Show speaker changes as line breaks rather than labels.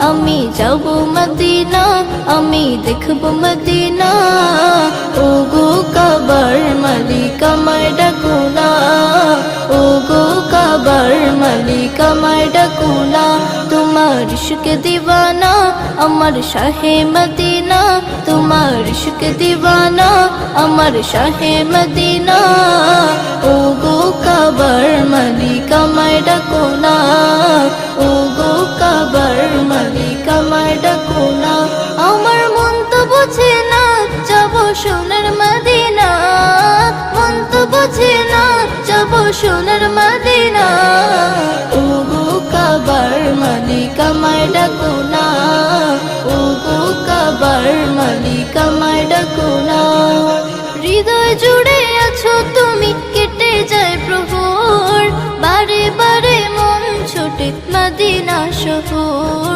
আমি যাব মদিনা, আমি দেখব মদিনা। ও গো কাবার মালিক আমায় ডাকো না, ও গো কাবার মালিক আমায় ডাকো না। তোমার ইশকে দিওয়ানা আমার শাহে মদিনা, তোমার ইশকে দিওয়ানা আমার শাহে মদিনা। ও গো কাবার মালিক আমায় ডাকো না, ও গো কাবার মালিক আমায় ডাকো না। আমার মন তো বোঝে না যাব সোনার মদিনা, মন তো বোঝে না যাব সোনার মদিনা। ও গো কাবার মালিক আমায় ডাকো না, ও গো কাবার মালিক আমায় ডাকো না। হৃদয় জুড়ে আছো তুমি, কেটে যায় প্রহর, বারে বারে মন ছোটে মদিনা শহর।